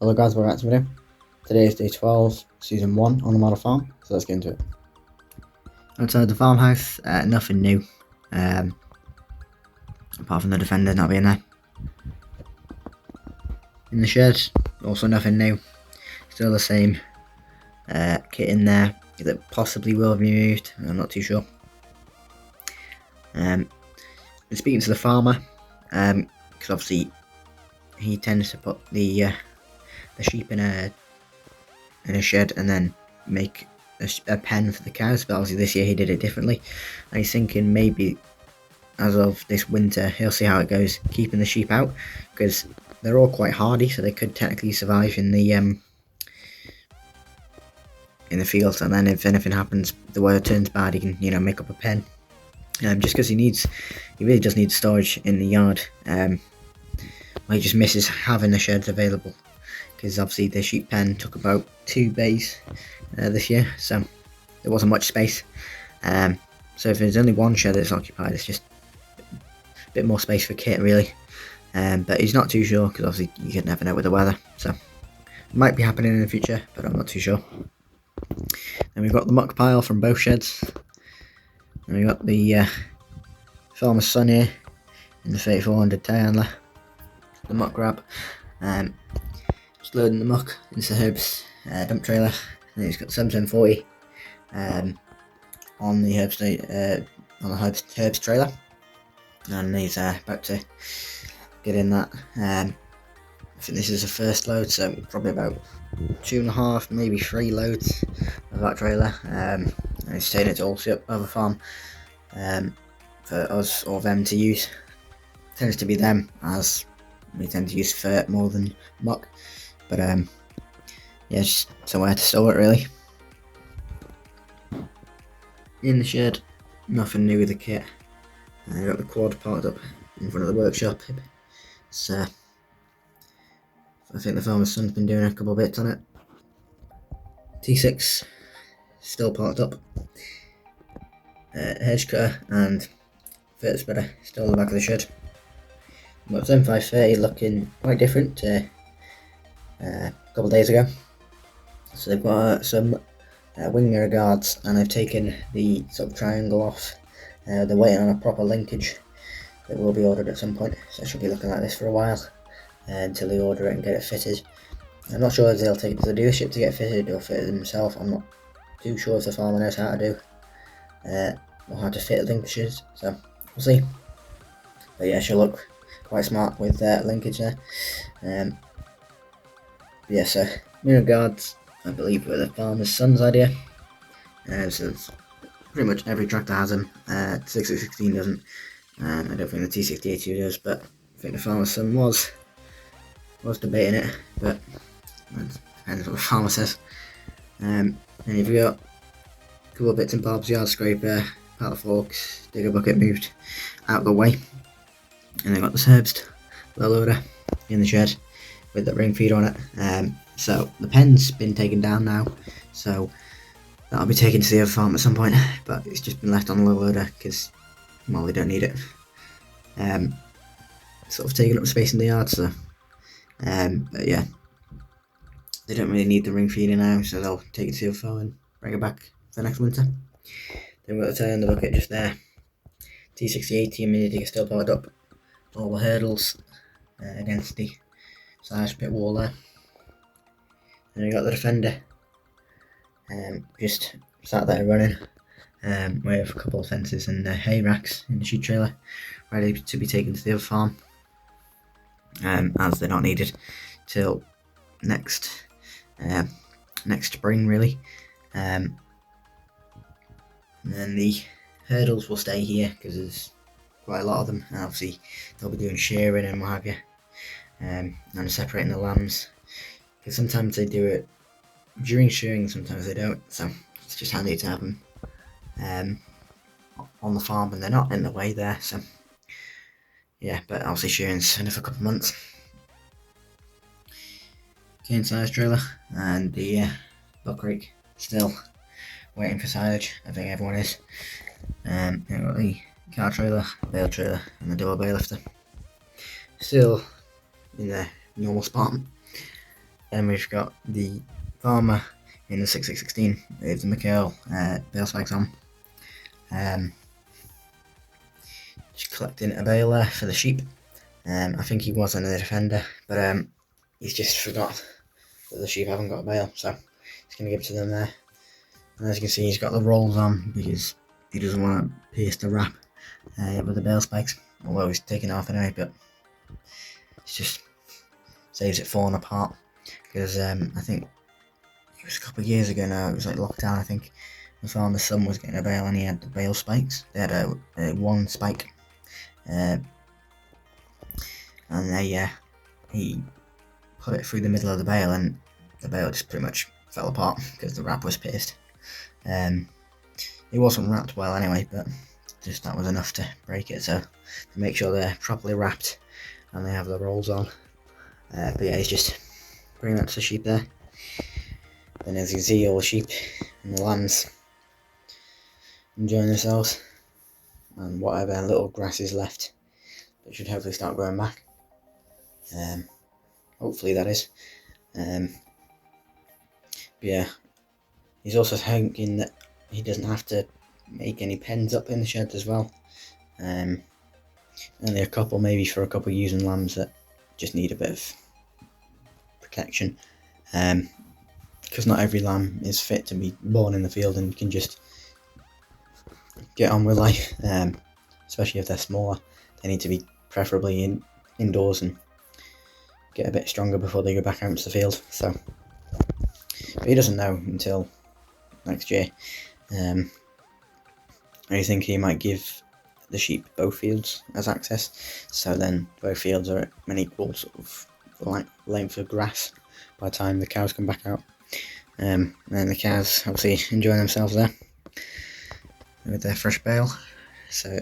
Hello guys, welcome back to the video. Today is day 12, season 1 on the model farm, so let's get into it. Outside the farmhouse, nothing new, apart from the defender not being there. In the shed, also nothing new, still the same kit in there that possibly will be moved, I'm not too sure. Been speaking to the farmer, because obviously he tends to put the sheep in a shed and then make a pen for the cows, but obviously this year he did it differently, and he's thinking maybe as of this winter he'll see how it goes keeping the sheep out, because they're all quite hardy, so they could technically survive in the fields, and then if anything happens, the weather turns bad, he can make up a pen. Just because he really does need storage in the yard. He just misses having the sheds available, because obviously the sheep pen took about 2 bays this year, so there wasn't much space. So if there's only one shed that's occupied, it's just a bit more space for kit really. But he's not too sure, because obviously you can never know with the weather, so it might be happening in the future, but I'm not too sure. Then we've got the muck pile from both sheds, and we've got the farmer's son here in the 3400 telehandler, the muck grab. Just loading the muck into the herbs dump trailer, and he's got the 7740 on the herbs trailer, and he's about to get in that. I think this is the first load, so probably about 2.5, maybe 3 loads of that trailer, and he's taking it to all the other farm for us or them to use. Tends to be them, as we tend to use fert more than muck, but yeah, just somewhere to store it really. In the shed, nothing new with the kit. I got the quad parked up in front of the workshop. So I think the farmer's son's been doing a couple of bits on it. T6 still parked up. Hedge cutter and fert spreader still in the back of the shed. But 7530 looking quite different to a couple of days ago. So they've got some wing mirror guards, and they've taken the sort of triangle off. They're waiting on a proper linkage that will be ordered at some point, so I should be looking like this for a while until they order it and get it fitted. I'm not sure if they'll take it to the dealership to get fitted or fit it themselves. I'm not too sure if the farmer knows how to do or how to fit linkages, so we'll see. But yeah, she'll look quite smart with linkage there. Yeah, so mirror guards, I believe, were the farmer's son's idea. So it's pretty much every tractor has them. 6616 doesn't. I don't think the T6082 does, but I think the farmer's son was debating it, but that depends what the farmer says. And if you got a couple of bits and bobs, yard scraper, pallet forks, digger bucket moved out of the way, and they've got this herbs loader in the shed with the ring feeder on it. So the pen's been taken down now, so that'll be taken to the other farm at some point, but it's just been left on the loader because, well, they don't need it. Sort of taking up space in the yard, so but yeah, they don't really need the ring feeder now, so they'll take it to the other farm and bring it back for next winter. Then we've got the tail in the bucket just there. T6080 and mini digger still powered up. All the hurdles against the side pit wall there. And we got the defender just sat there running with a couple of fences and hay racks in the sheep trailer, ready to be taken to the other farm, as they're not needed till next spring really. And then the hurdles will stay here because there's quite a lot of them, and obviously they'll be doing shearing and what have you, and separating the lambs, because sometimes they do it during shearing, sometimes they don't, so it's just handy to have them on the farm and they're not in the way there. So yeah, but obviously shearing's only for a couple of months. Cane size trailer and the buck rake still waiting for silage. I think everyone is. Got the car trailer, bale trailer, and the double bay lifter still in the normal spot. Then we've got the farmer in the 6616 with the McCurl bale spikes on. Just collecting a bale there for the sheep. I think he was another defender, but he's just forgot that the sheep haven't got a bale, so he's going to give it to them there. And as you can see, he's got the rolls on because he doesn't want to pierce the wrap with the bale spikes, although he's taking it off anyway, but it just saves it falling apart. Because I think it was a couple of years ago now, it was like lockdown, I think, the farmer's son was getting a bale and he had the bale spikes. They had a one spike, and he put it through the middle of the bale and the bale just pretty much fell apart because the wrap was pierced. It wasn't wrapped well anyway, but just that was enough to break it, so to make sure they're properly wrapped and they have the rolls on. But yeah, he's just bringing that to the sheep there. Then as you can see, all the sheep and the lambs enjoying themselves, and whatever little grass is left, it should hopefully start growing back. Hopefully that is. But yeah, he's also thinking that he doesn't have to make any pens up in the shed as well. Only a couple, maybe for a couple of ewes and lambs that just need a bit of protection. Because not every lamb is fit to be born in the field and can just get on with life. Especially if they're smaller, they need to be preferably indoors and get a bit stronger before they go back out into the field. So, but he doesn't know until next year. I think he might give the sheep both fields as access, so then both fields are at an equal sort of length of grass by the time the cows come back out. And the cows obviously enjoying themselves there with their fresh bale. So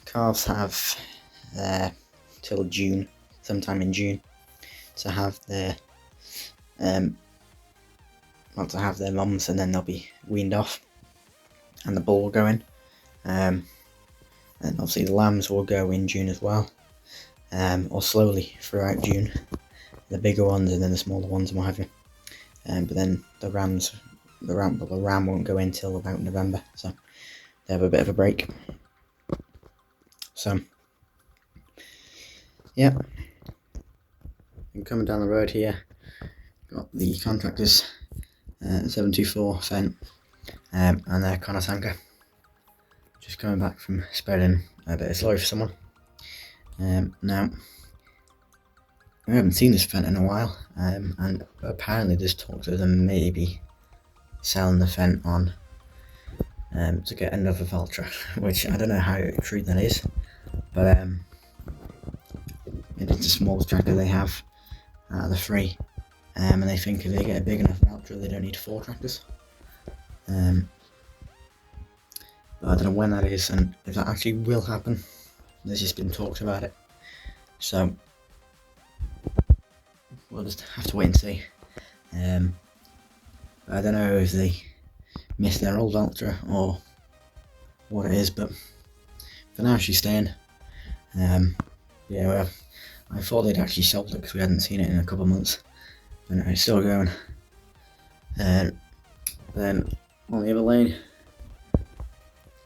calves have till June, sometime in June, to have their mums, and then they'll be weaned off and the bull will go in. And obviously the lambs will go in June as well, or slowly throughout June, the bigger ones and then the smaller ones and what have you. But then the ram won't go in till about November, so they have a bit of a break. So yeah, and coming down the road here, got the contractors 724 Fent and their Conasanka, just coming back from spreading a bit of slurry for someone. Now, we haven't seen this Fent in a while, and apparently there's talks of them maybe selling the Fent on to get another Valtra, which I don't know how true that is, but it's the smallest tractor they have out of the three, and they think if they get a big enough Valtra they don't need 4 tractors. But I don't know when that is and if that actually will happen. There's just been talks about it, so we'll just have to wait and see. I don't know if they missed their old Valtra or what it is, but for now she's staying. Yeah, I thought they'd actually sold it because we hadn't seen it in a couple of months, but no, it's still going. Then on the other lane,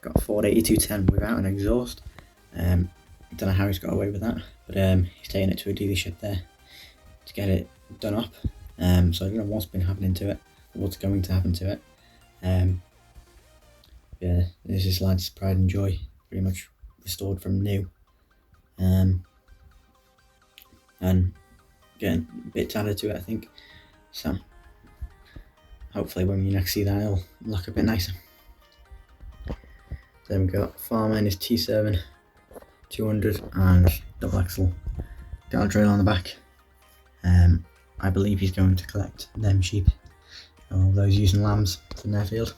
got a Ford 8210 without an exhaust. Don't know how he's got away with that, but he's taking it to a dealership there to get it done up. So I don't know what's been happening to it, or what's going to happen to it. Yeah, there's this lad's pride and joy, pretty much restored from new, and getting bits added to it, I think. So hopefully when you next see that, it'll look a bit nicer. Then we've got farmer in his T7 200 and double axle guardrail on the back. I believe he's going to collect them sheep, or those using lambs from their field.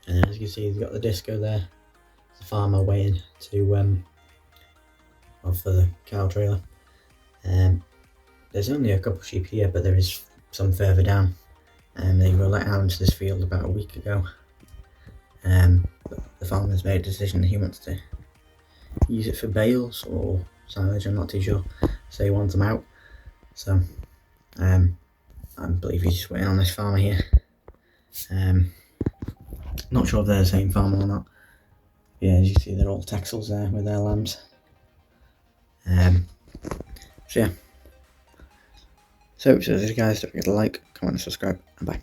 And as you can see, he's got the disco there, the farmer weighing to for the cow trailer. There's only a couple of sheep here, but there is some further down, and they were let out into this field about a week ago. But the farmer's made a decision that he wants to use it for bales or silage, I'm not too sure, so he wants them out. So I believe he's just waiting on this farmer here. Not sure if they're the same farmer or not. Yeah, as you see, they're all Texels there with their lambs. So yeah. So guys, don't forget to like, comment and subscribe, and bye.